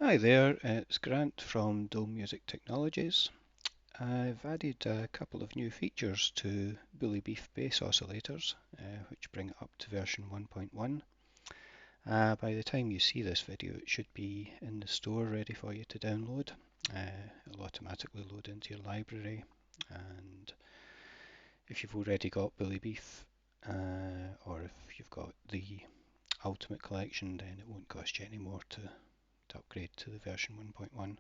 Hi there, it's Grant from Dome Music Technologies. I've added a couple of new features to Bully Beef bass oscillators, which bring it up to version 1.1. By the time you see this video, it should be in the store ready for you to download. It'll automatically load into your library, and if you've already got Bully Beef, or if you've got the Ultimate Collection, then it won't cost you any more to upgrade to the version 1.1.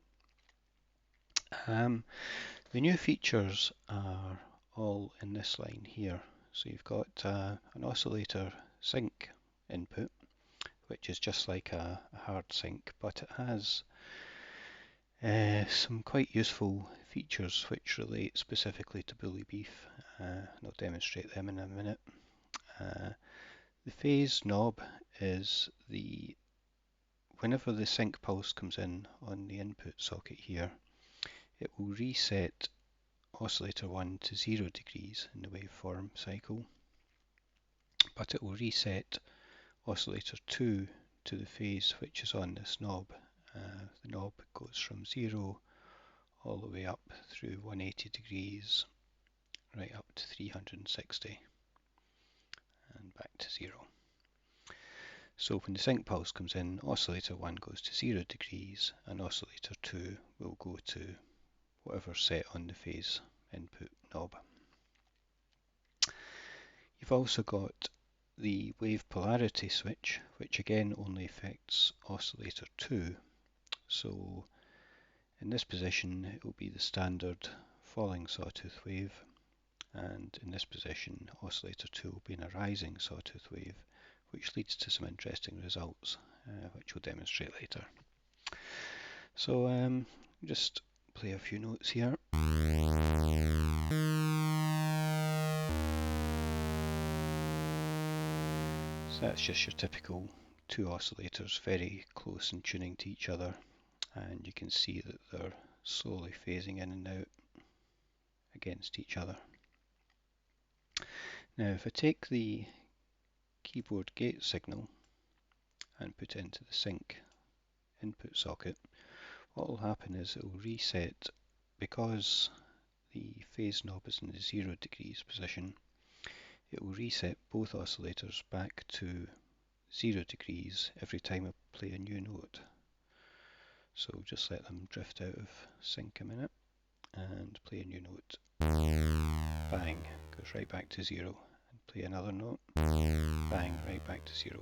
The new features are all in this line here. So you've got an Oscillator Sync input, which is just like a hard sync, but it has some quite useful features which relate specifically to Bully Beef. I'll demonstrate them in a minute. The phase knob is whenever the sync pulse comes in on the input socket here, it will reset oscillator 1 to 0 degrees in the waveform cycle, but it will reset oscillator 2 to the phase which is on this knob. The knob goes from 0 all the way up through 180 degrees, right up to 360 and back to 0. So when the sync pulse comes in, oscillator 1 goes to 0 degrees and oscillator 2 will go to whatever's set on the phase input knob. You've also got the wave polarity switch, which again only affects oscillator 2. So in this position it will be the standard falling sawtooth wave, and in this position oscillator 2 will be in a rising sawtooth wave, which leads to some interesting results, which we'll demonstrate later. So just play a few notes here. So that's just your typical two oscillators very close in tuning to each other, and you can see that they're slowly phasing in and out against each other. Now if I take the keyboard gate signal and put it into the sync input socket, what will happen is it will reset, because the phase knob is in the 0 degrees position, it will reset both oscillators back to 0 degrees every time I play a new note. So just let them drift out of sync a minute and play a new note. Bang, goes right back to 0. And play another note. Bang, right back to 0.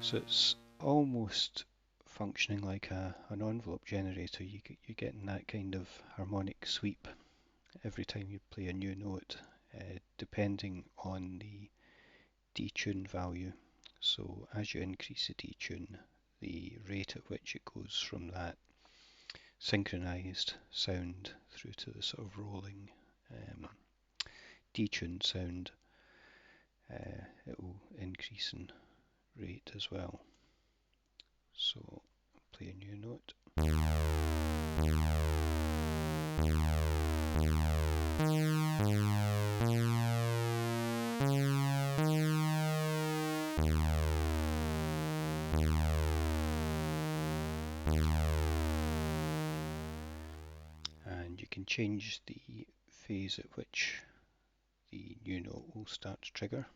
So it's almost functioning like an envelope generator. You're getting that kind of harmonic sweep every time you play a new note, depending on the detune value. So as you increase the detune, the rate at which it goes from that synchronized sound through to the sort of rolling detuned sound, it will increase in rate as well. So play a new note. And you can change the phase at which the new note will start to trigger.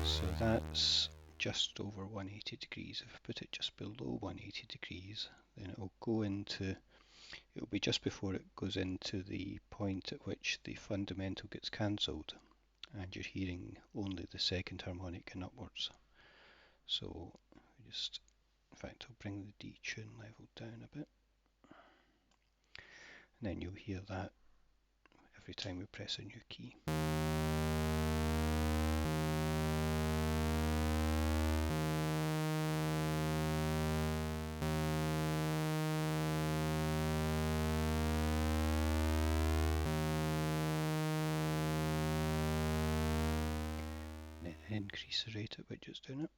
So that's just over 180 degrees. If I put it just below 180 degrees, then it will be just before it goes into the point at which the fundamental gets cancelled, and you're hearing only the second harmonic and upwards. So in fact, I'll bring the detune level down a bit, and then you'll hear that every time we press a new key. Increase the rate at which it's doing it.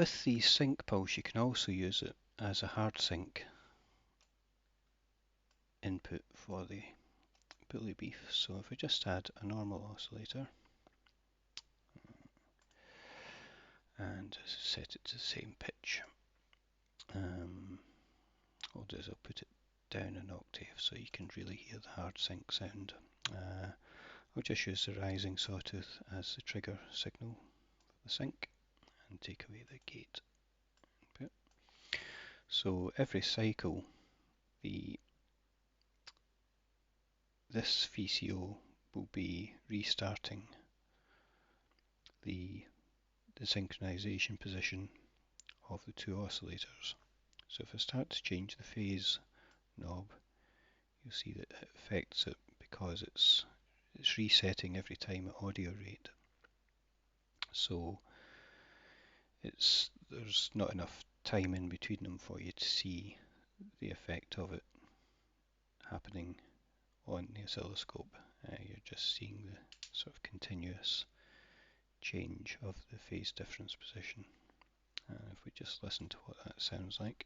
with the sync pulse, you can also use it as a hard sync input for the bully beef. So if we just add a normal oscillator and set it to the same pitch, what I'll do is I'll put it down an octave so you can really hear the hard sync sound. I'll just use the rising sawtooth as the trigger signal for the sync and take away the gate input. So every cycle, this VCO will be restarting the synchronization position of the two oscillators. So if I start to change the phase knob, you'll see that it affects it because it's resetting every time at audio rate. So there's not enough time in between them for you to see the effect of it happening on the oscilloscope. You're just seeing the sort of continuous change of the phase difference position. If we just listen to what that sounds like.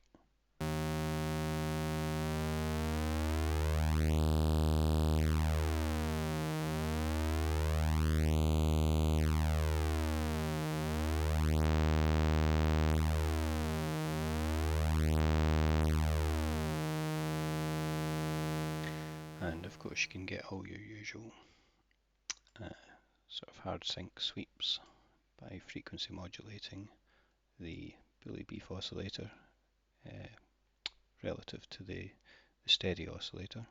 And of course you can get all your usual sort of hard sync sweeps by frequency modulating the bully beef oscillator relative to the steady oscillator.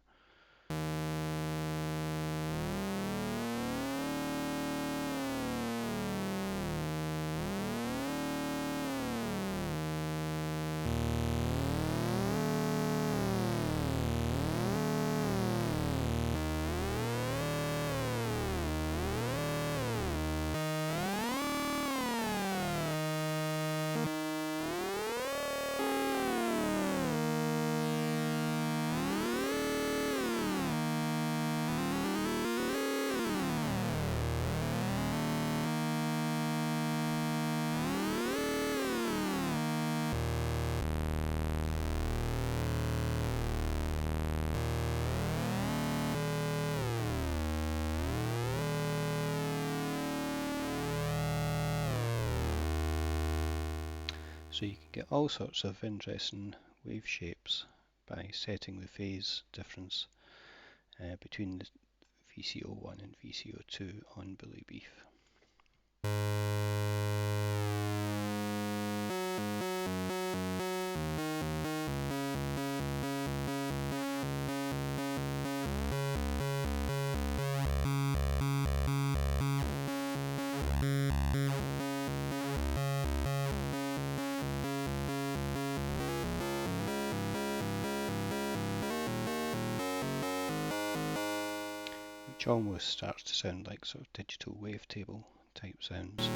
So you can get all sorts of interesting wave shapes by setting the phase difference between the VCO1 and VCO2 on bully beef. Which almost starts to sound like sort of digital wavetable type sounds.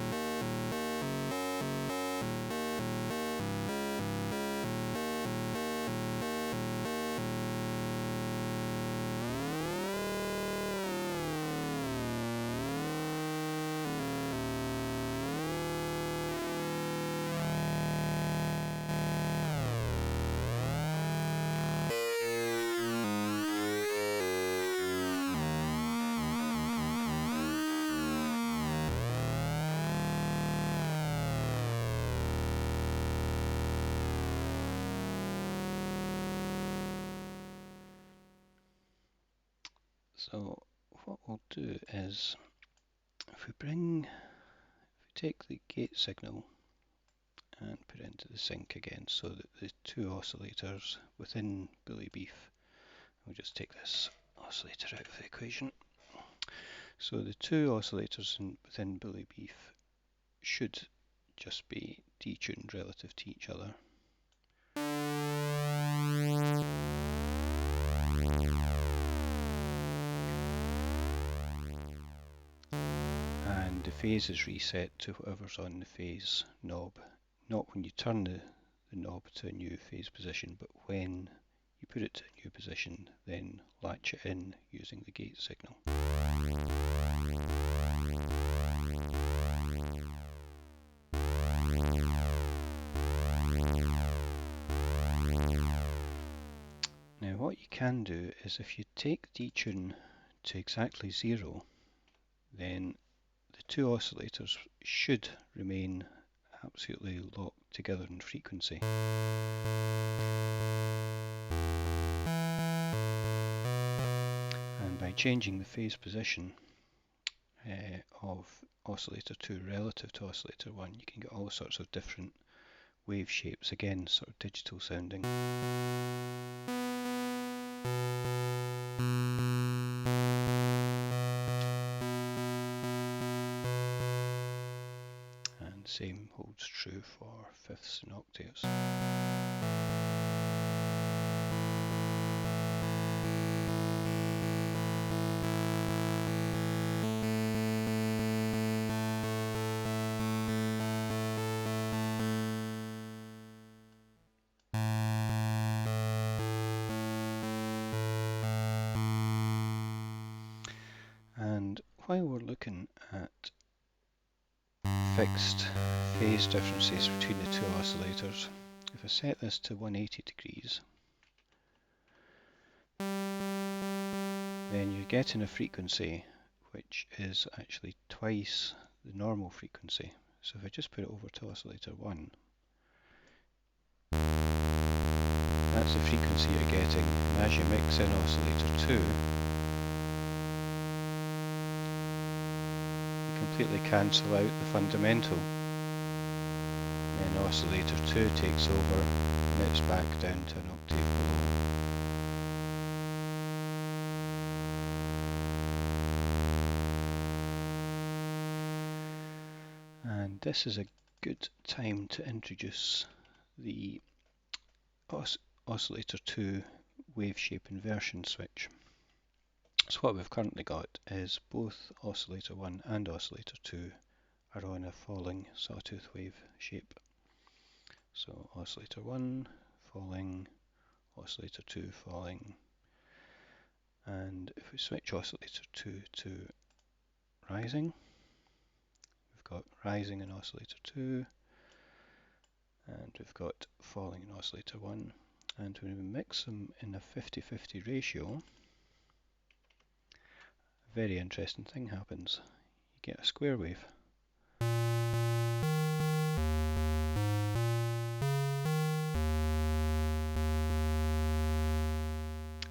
So what we'll do is, if we take the gate signal and put it into the sync again, so that the two oscillators within bully beef, we'll just take this oscillator out of the equation. So the two oscillators within bully beef should just be detuned relative to each other. And the phase is reset to whatever's on the phase knob, not when you turn the knob to a new phase position, but when you put it to a new position, then latch it in using the gate signal. can do is if you take detune to exactly 0, then the two oscillators should remain absolutely locked together in frequency. And by changing the phase position of oscillator 2 relative to oscillator 1, you can get all sorts of different wave shapes, again sort of digital sounding. And same holds true for fifths and octaves. And while we're looking at fixed phase differences between the two oscillators, if I set this to 180 degrees, then you're getting a frequency which is actually twice the normal frequency. So if I just put it over to oscillator 1, that's the frequency you're getting, and as you mix in oscillator 2, completely cancel out the fundamental. Then oscillator 2 takes over and it's back down to an octave below. And this is a good time to introduce the oscillator 2 wave shape inversion switch. So what we've currently got is both oscillator 1 and oscillator 2 are on a falling sawtooth wave shape. So oscillator 1 falling, oscillator 2 falling, and if we switch oscillator 2 to rising, we've got rising in oscillator 2, and we've got falling in oscillator 1, and when we mix them in a 50-50 ratio, a very interesting thing happens. You get a square wave.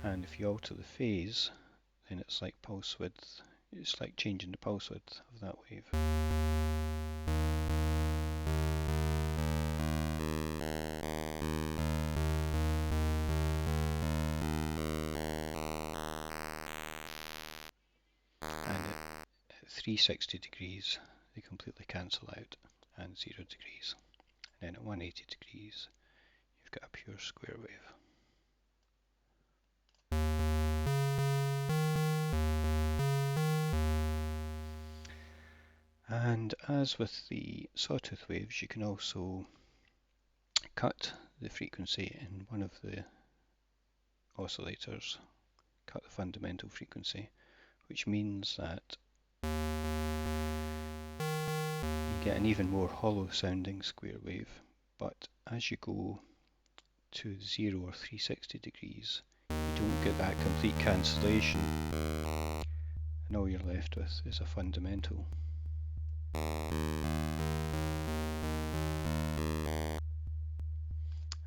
And if you alter the phase, then it's like pulse width, it's like changing the pulse width of that wave. And at 360 degrees, they completely cancel out, and 0 degrees. And then at 180 degrees, you've got a pure square wave. And as with the sawtooth waves, you can also cut the frequency in one of the oscillators, cut the fundamental frequency, which means that you get an even more hollow sounding square wave. But as you go to 0 or 360 degrees, you don't get that complete cancellation, and all you're left with is a fundamental.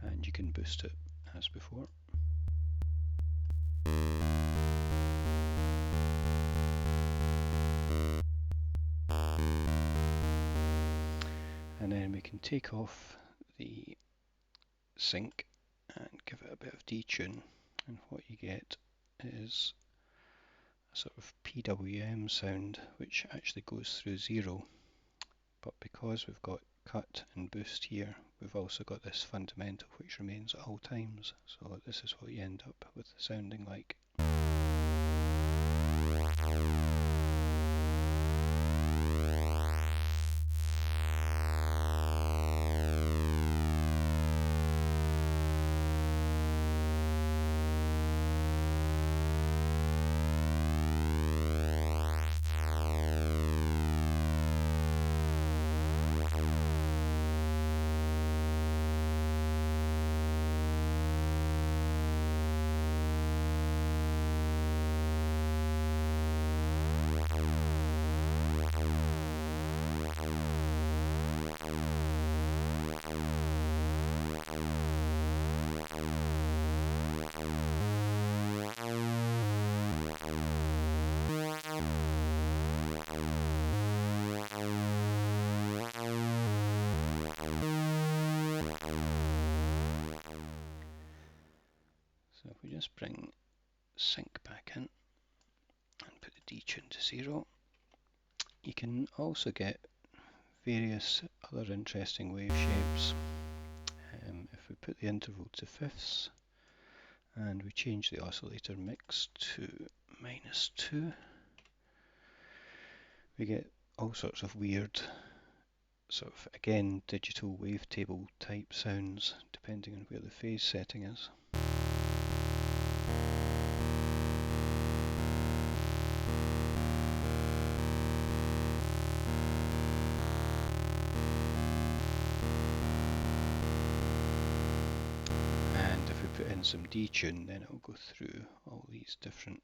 And you can boost it as before. And then we can take off the sync and give it a bit of detune, and what you get is a sort of PWM sound which actually goes through 0, but because we've got cut and boost here, we've also got this fundamental which remains at all times, so this is what you end up with sounding like. just bring sync back in and put the detune to 0. You can also get various other interesting wave shapes. If we put the interval to fifths and we change the oscillator mix to -2, we get all sorts of weird, sort of, again, digital wavetable type sounds depending on where the phase setting is. Put in some detune, then it will go through all these different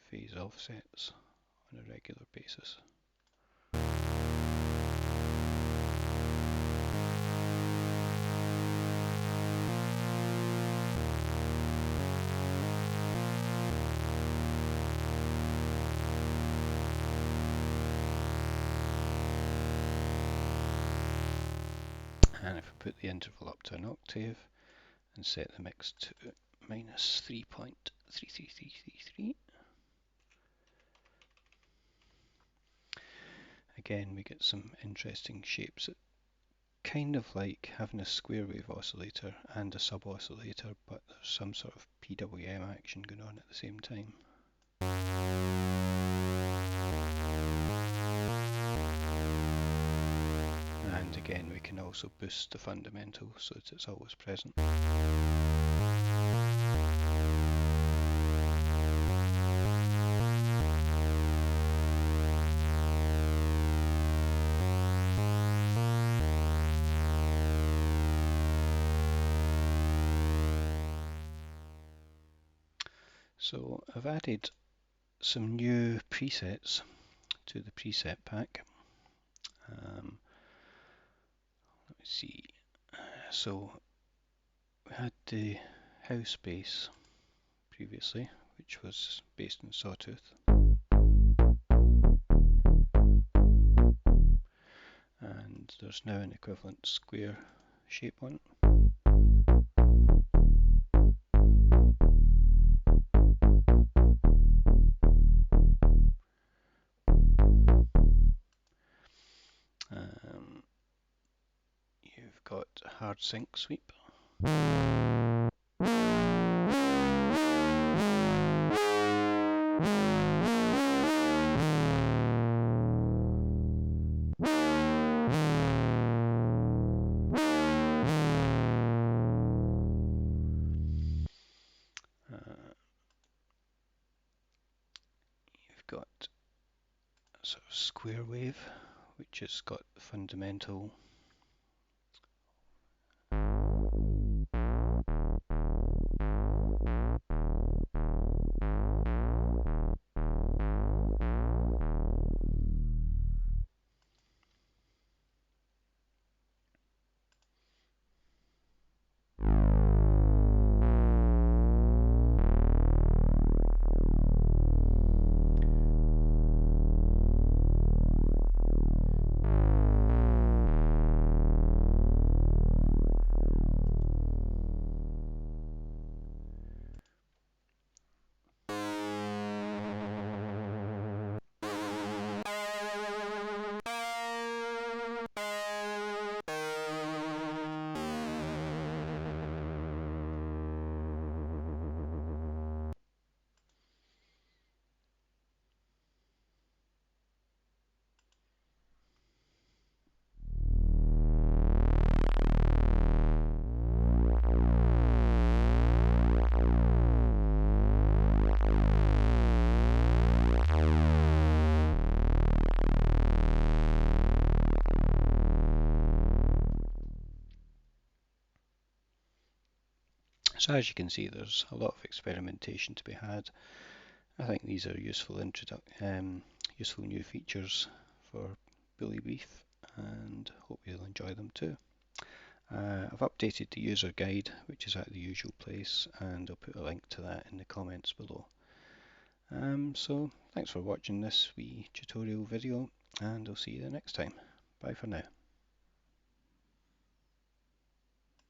phase offsets on a regular basis. And if we put the interval up to an octave and set the mix to -3.33333, again we get some interesting shapes that kind of like having a square wave oscillator and a sub-oscillator, but there's some sort of PWM action going on at the same time. And again we can also boost the fundamental so that it's always present. So I've added some new presets to the preset pack. Let me see. So we had the house bass previously, which was based on Sawtooth. And there's now an equivalent square shape on it. You've got a hard sync sweep. You've got a sort of square wave, which has got the fundamental So as you can see, there's a lot of experimentation to be had. I think these are useful useful new features for Bully Beef, and hope you'll enjoy them too. I've updated the user guide, which is at the usual place, and I'll put a link to that in the comments below. So thanks for watching this wee tutorial video, and I'll see you the next time. Bye for now.